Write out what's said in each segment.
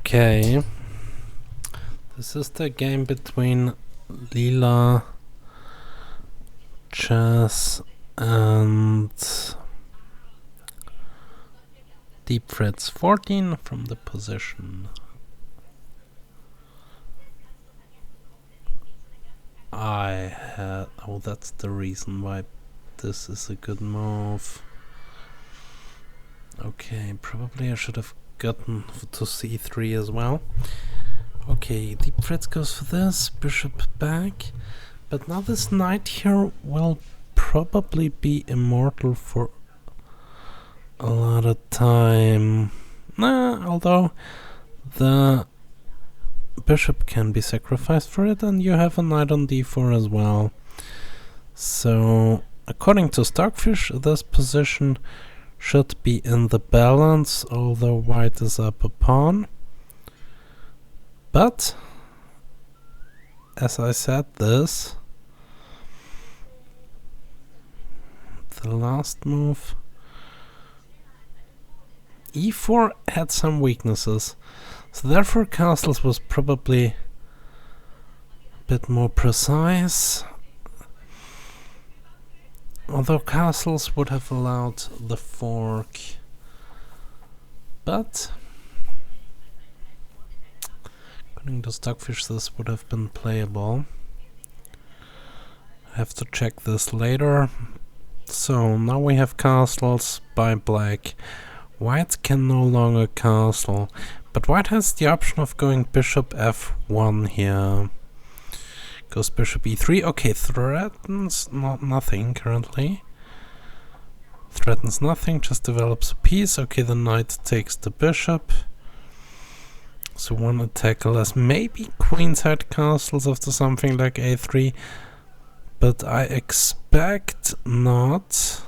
Okay, this is the game between Lila, Chess and Deep Fritz 14 from the position. Oh, that's the reason why this is a good move. Okay, probably I should have gotten to c3 as well. Okay, Deep Fritz goes for this, bishop back. But now this knight here will probably be immortal for a lot of time. Although the bishop can be sacrificed for it, and you have a knight on d4 as well. So, according to Stockfish, this position should be in the balance, although white is up a pawn. But, as I said this, the last move, e4 had some weaknesses, so therefore castles was probably a bit more precise. Although castles would have allowed the fork, but according to Stockfish this would have been playable. I have to check this later. So now we have castles by black. White can no longer castle, but white has the option of going bishop f1 here. Goes bishop e3. Okay, threatens nothing currently. Threatens nothing, just develops a piece. Okay, the knight takes the bishop. So one attack less. Maybe queenside castles after something like a3. But I expect not.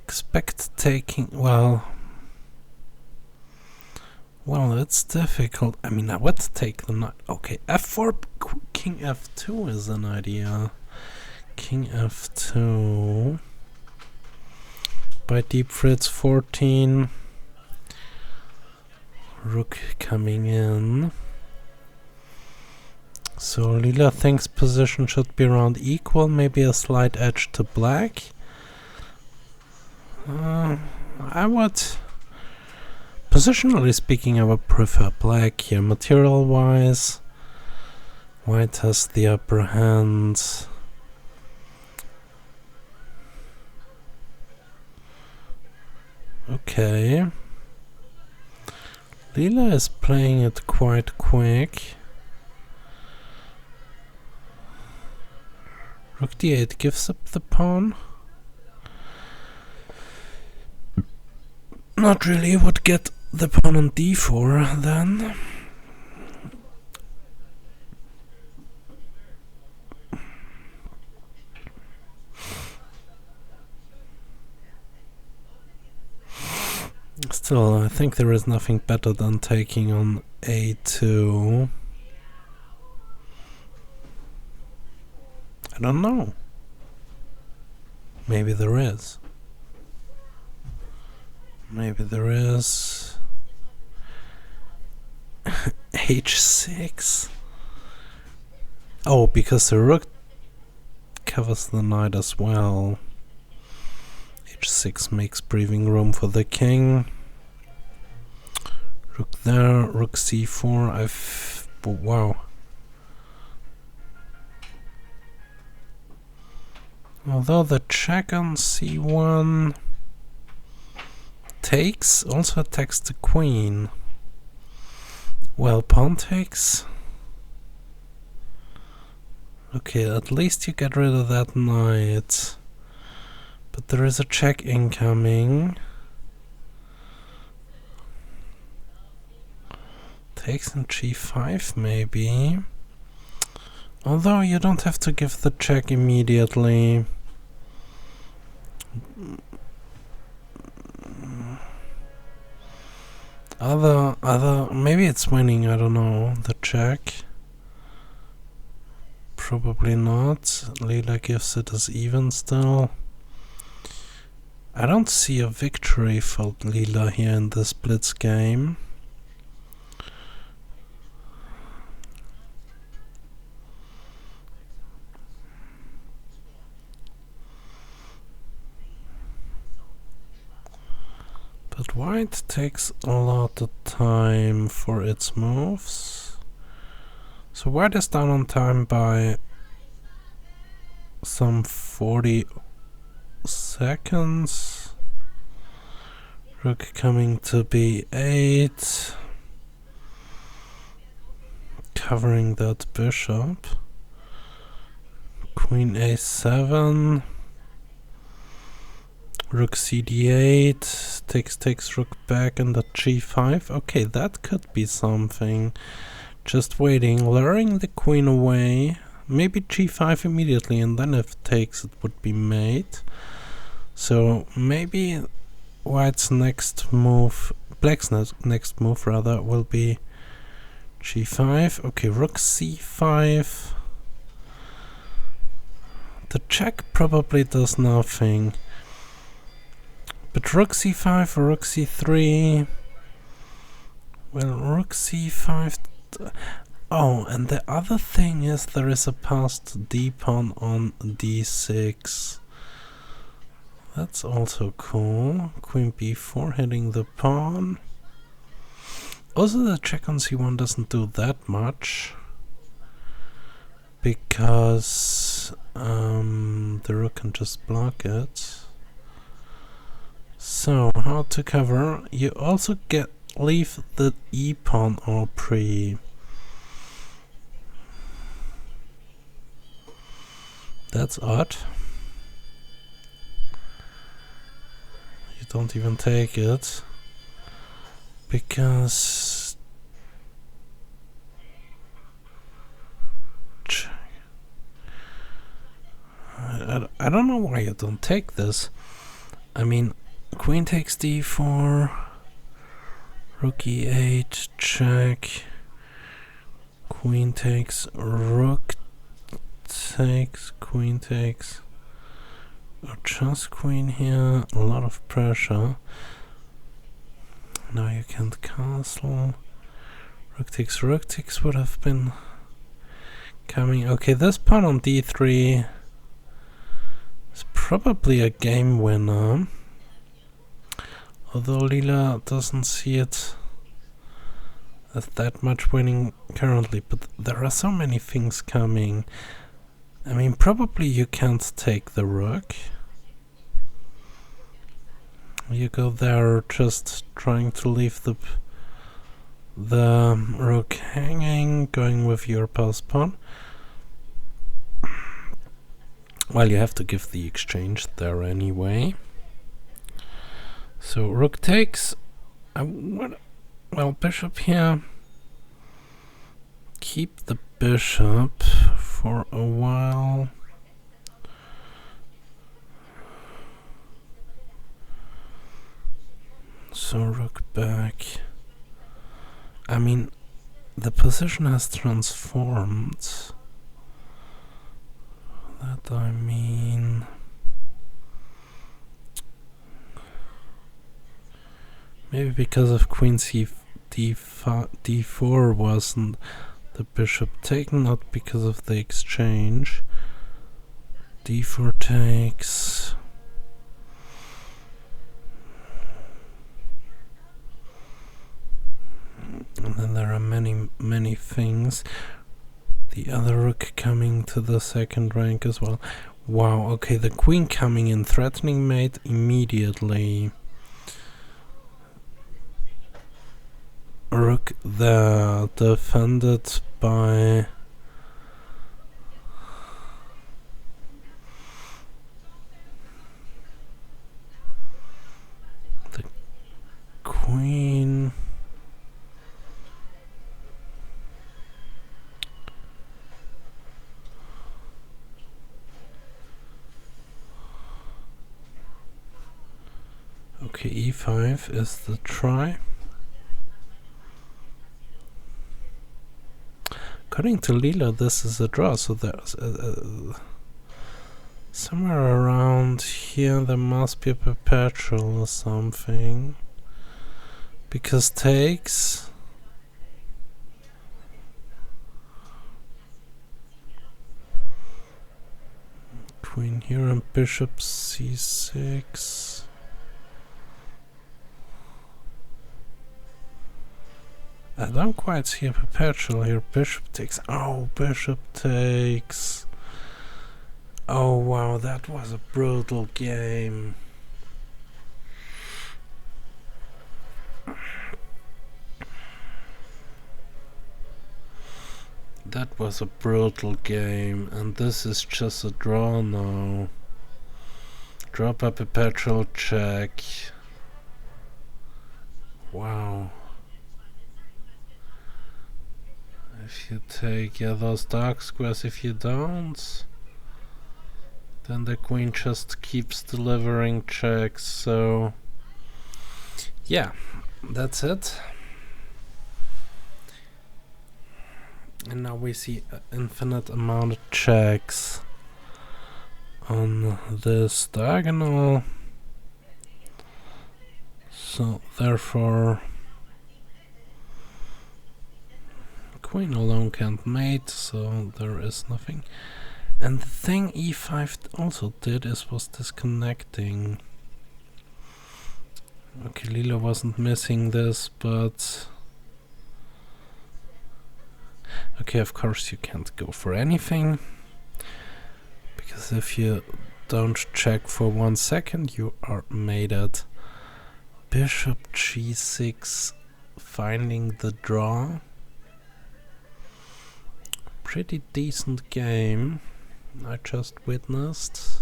Expect taking... Well, it's difficult. I mean, I would take the knight. Okay, f4, king f2 is an idea. King f2 by Deep Fritz 14. Rook coming in. So Lila thinks position should be around equal, maybe a slight edge to black. I would... Positionally speaking, I would prefer black here. Material-wise, white has the upper hand. Okay. Lila is playing it quite quick. Rook d8 gives up the pawn. Not really, would get the pawn on d4 then. Still, I think there is nothing better than taking on a2. I don't know. Maybe there is. Maybe there is. h6. Oh, because the rook covers the knight as well. h6 makes breathing room for the king. Rook there, rook c4. Wow. Although the check on c1 takes, also attacks the queen. Well, pawn takes. Okay, at least you get rid of that knight. But there is a check incoming. Takes in g5 maybe. Although you don't have to give the check immediately. Maybe it's winning, I don't know, the check. Probably not. Lila gives it as even still. I don't see a victory for Lila here in this blitz game. But white takes a lot of time for its moves. So white is down on time by some 40 seconds. Rook coming to b8. Covering that bishop. Queen a7. Rook cd8, takes rook back and the g5. Okay, that could be something. Just waiting, luring the queen away. Maybe g5 immediately, and then if takes, it would be mate. So maybe white's next move, black's next move rather, will be g5. Okay, rook c5. The check probably does nothing. But rook c5 or rook c3. Well, rook c5. Oh, and the other thing is there is a passed d pawn on d6. That's also cool. Queen b4 hitting the pawn. Also, the check on c1 doesn't do that much, because the rook can just block it. So, how to cover? You also leave the e pawn or pre. That's odd. You don't even take it, because I don't know why you don't take this. I mean, queen takes d4, rook e8, check, queen takes, rook takes, queen takes, or just queen here, a lot of pressure. Now you can't castle. Rook takes would have been coming. Okay, this pawn on d3 is probably a game winner. Although Lila doesn't see it as that much winning currently, but there are so many things coming. I mean, probably you can't take the rook. You go there just trying to leave the rook hanging, going with your passed pawn. Well, you have to give the exchange there anyway. So rook takes. Well, bishop here. Keep the bishop for a while. So rook back. I mean, the position has transformed. That I mean, maybe because of queen d4 wasn't the bishop taken, not because of the exchange. d4 takes. And then there are many things. The other rook coming to the second rank as well. Wow, okay, the queen coming in, threatening mate immediately. Rook there, defended by the queen. Okay, e5 is the try. According to Lila, this is a draw, so there's somewhere around here there must be a perpetual or something. Because takes. Queen here and bishop c6. I don't quite see a perpetual here. Bishop takes. Oh, bishop takes. Oh wow, that was a brutal game. That was a brutal game, and this is just a draw now. Drop a perpetual check. Wow. If you take those dark squares, if you don't, then the queen just keeps delivering checks, so yeah, that's it. And now we see an infinite amount of checks on this diagonal, so therefore queen alone can't mate, so there is nothing. And the thing e5 also did was disconnecting. Okay, Lila wasn't missing this, but okay, of course you can't go for anything, because if you don't check for 1 second you are mated. Bishop g6, finding the draw. Pretty decent game I just witnessed.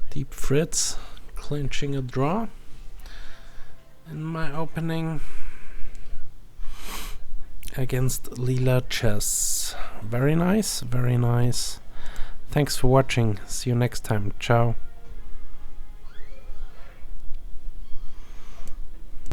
Deep Fritz clinching a draw in my opening against Lila Chess. Very nice, very nice. Thanks for watching. See you next time. Ciao.